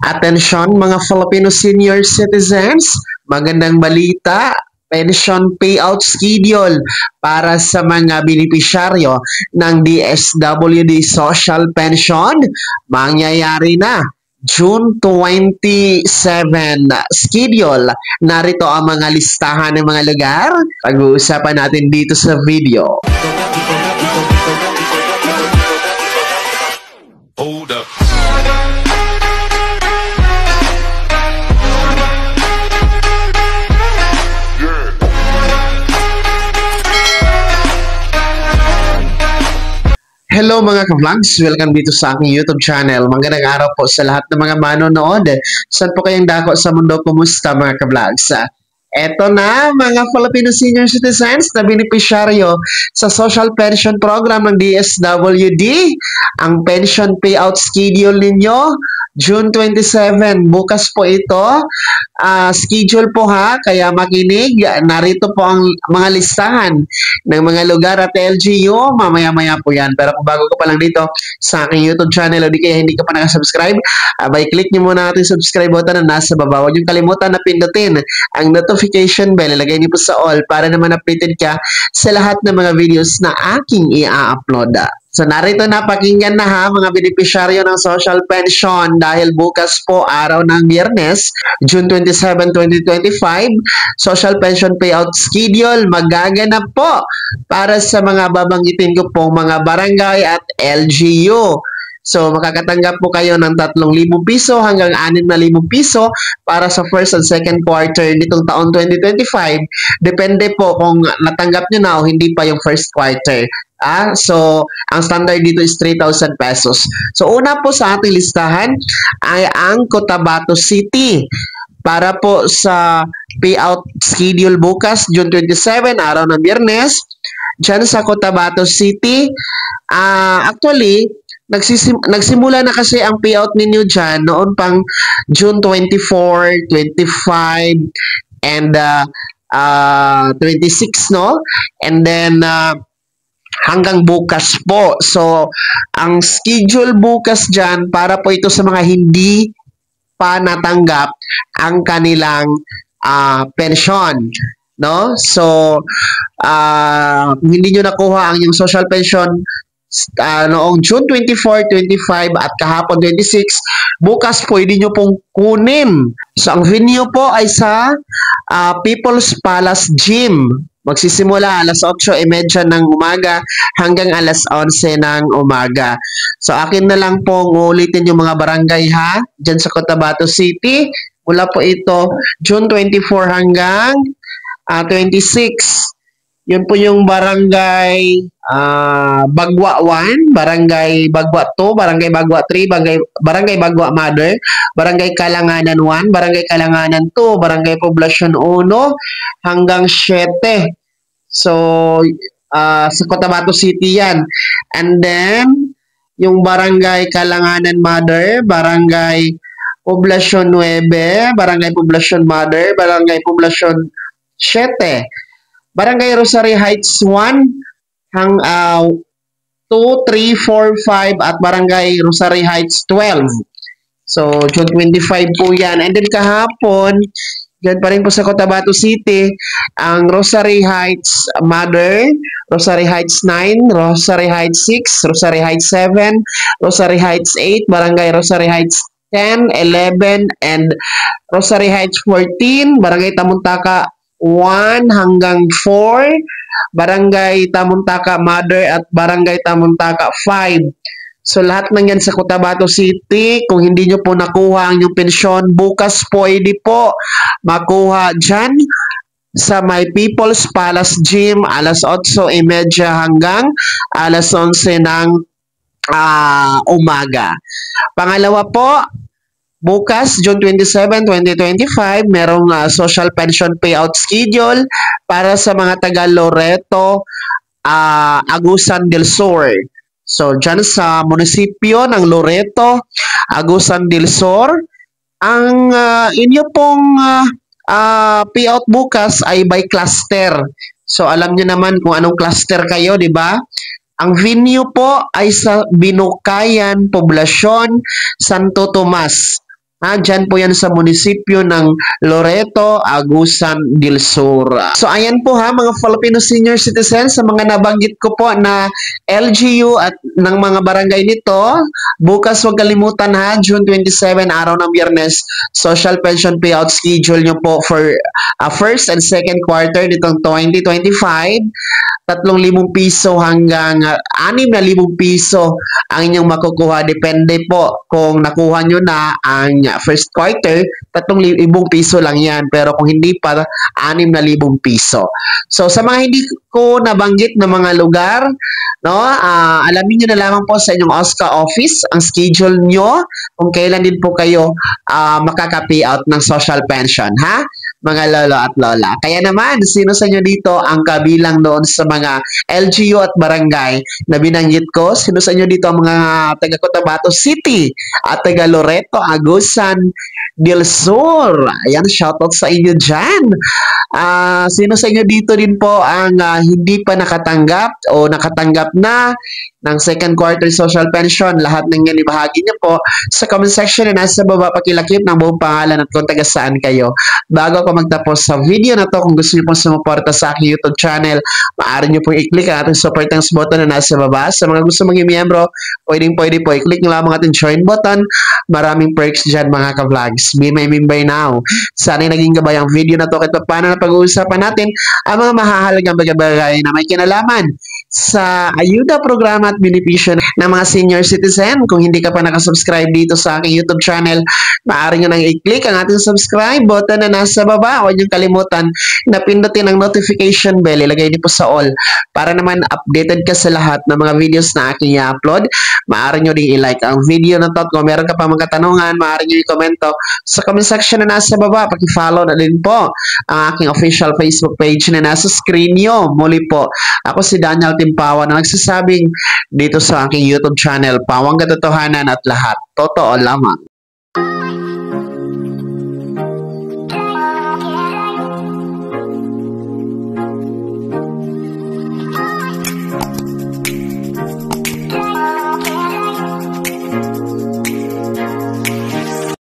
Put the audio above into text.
Atensyon mga Filipino senior citizens, magandang balita, pension payout schedule para sa mga benepisyaryo ng DSWD Social Pension mangyayari na June 27 schedule. Narito ang mga listahan ng mga lugar. Pag-uusapan natin dito sa video. Hold up. Hello mga ka-vlogs! Welcome dito sa aking YouTube channel. Magandang araw po sa lahat ng mga manonood. Saan po kayong dako sa mundo? Kumusta mga ka-vlogs? Eto na mga Filipino senior citizens na benepisyaryo sa social pension program ng DSWD. Ang pension payout schedule ninyo, June 27. Bukas po ito. Schedule po ha, kaya makinig. Narito po ang mga listahan ng mga lugar at LGU. Mamaya-maya po yan. Pero kung bago ka pa lang dito sa aking YouTube channel o di kaya hindi ka pa nakasubscribe, click nyo muna natin subscribe button na nasa baba. Huwag yung kalimutan na pindutin ang notification bell. Ilagay niyo po sa all para naman updated ka sa lahat ng mga videos na aking i-upload. So narito na, pakinggan na ha mga benepisyaryo ng social pension dahil bukas po araw ng Biyernes, June 27, 2025, social pension payout schedule magaganap po para sa mga babanggitin ko pong mga barangay at LGU. So, makakatanggap po kayo ng 3,000 piso hanggang 6,000 piso para sa first and second quarter nitong taon 2025. Depende po kung natanggap nyo na o hindi pa yung first quarter. So, ang standard dito is 3,000 pesos. So, una po sa ating listahan ay ang Cotabato City. Para po sa payout schedule bukas, June 27, araw ng Biyernes, dyan sa Cotabato City. Actually, nagsimula na kasi ang payout ninyo dyan noon pang June 24, 25, and 26, no? And then, hanggang bukas po. So, ang schedule bukas dyan, para po ito sa mga hindi pa natanggap ang kanilang pensyon. No? So, kung hindi nyo nakuha ang yung social pension noong June 24, 25 at kahapon 26, bukas pwede nyo pong kunin. So, ang venue po ay sa People's Palace Gym. Magsisimula alas 8:30 ng umaga hanggang alas 11 ng umaga. So, akin na lang pong ulitin yung mga barangay ha, dyan sa Cotabato City. Mula po ito, June 24 hanggang 26. Yun po yung barangay Bagwa 1, barangay Bagwa 2, barangay Bagwa 3, barangay Bagwa Mother, barangay Kalanganan 1, barangay Kalanganan 2, barangay Poblasyon 1 hanggang 7. So, sa Cotabato City yan. And then, yung barangay Kalanganan Mother, barangay Poblasyon 9, barangay Poblasyon Mother, barangay Poblasyon 7, barangay Rosary Heights 1, 2, 3, 4, 5, at barangay Rosary Heights 12. So, June 25 po yan. And then kahapon, dyan pa rin po sa Cotabato City, ang Rosary Heights Mother, Rosary Heights 9, Rosary Heights 6, Rosary Heights 7, Rosary Heights 8, barangay Rosary Heights 10, 11, and Rosary Heights 14, barangay Tamuntaka 1 hanggang 4, barangay Tamuntaka Mother at barangay Tamuntaka 5. So, lahat ng yan sa Cotabato City. Kung hindi nyo po nakuha ang inyong pensyon, bukas pwede po makuha dyan sa My People's Palace Gym, alas 8:30 hanggang alas 11 ng umaga. Pangalawa po, bukas, June 27, 2025, merong social pension payout schedule para sa mga taga Loreto, Agusan del Sur. So, dyan sa munisipyo ng Loreto, Agusan del Sur, ang inyo pong payout bukas ay by cluster. So, alam nyo naman kung anong cluster kayo, di ba? Ang venue po ay sa Binukayan, Poblasyon, Santo Tomas. Dyan po yan sa munisipyo ng Loreto, Agusan del Sur. So ayan po ha mga Filipino senior citizens, sa mga nabanggit ko po na LGU at ng mga barangay nito, bukas huwag kalimutan ha, June 27, araw ng Biyernes, social pension payout schedule nyo po for first and second quarter nitong 2025. 3,000 piso hanggang 6,000 piso ang inyong makukuha. Depende po kung nakuha nyo na ang first quarter, 3,000 piso lang yan. Pero kung hindi pa, 6,000 piso. So sa mga hindi ko nabanggit na mga lugar, no, alamin nyo na lamang po sa inyong OSCA office ang schedule nyo kung kailan din po kayo makaka-payout ng social pension, ha? Mga lolo at lola. Kaya naman, sino sa inyo dito ang kabilang doon sa mga LGU at barangay na binanggit ko? Sino sa inyo dito ang mga taga Cotabato City at taga Loreto, Agusan del Sur? Ayan, shoutout sa inyo dyan. Sino sa inyo dito din po ang hindi pa nakatanggap o nakatanggap na ng second quarter social pension? Lahat ng yan ibahagi niyo po sa comment section na nasa baba. Pakilakip ng buong pangalan at kung taga saan kayo. Bago ako magtapos sa video na to, kung gusto niyo pong sumuporta sa aking YouTube channel, maaari niyo pong i-click ang ating support thanks button na nasa baba. Sa mga gusto maging miyembro, pwede po i-click nyo lamang ating join button. Maraming perks dyan mga ka-vlogs. Be my member now. Sana'y naging gabay ang video na to kahit paano na pag-uusapan natin ang mga mahahalagang bagay-bagay na may kinalaman sa ayuda programa at benepisyo ng mga senior citizen. Kung hindi ka pa nakasubscribe dito sa aking YouTube channel, maaari nyo nang i-click ang ating subscribe button na nasa baba. Huwag nyo kalimutan na pindutin ang notification bell. Ilagay niyo po sa all para naman updated ka sa lahat ng mga videos na aking i-upload. Maaari nyo din i-like ang video na to. Kung meron ka pa mga katanungan, maaari nyo i-komento sa comment section na nasa baba. Paki-follow na din po ang aking official Facebook page na nasa screen nyo. Muli po, ako si Daniel Timpawa na nagsasabing dito sa aking YouTube channel, Pawang Katotohanan at lahat totoo lamang.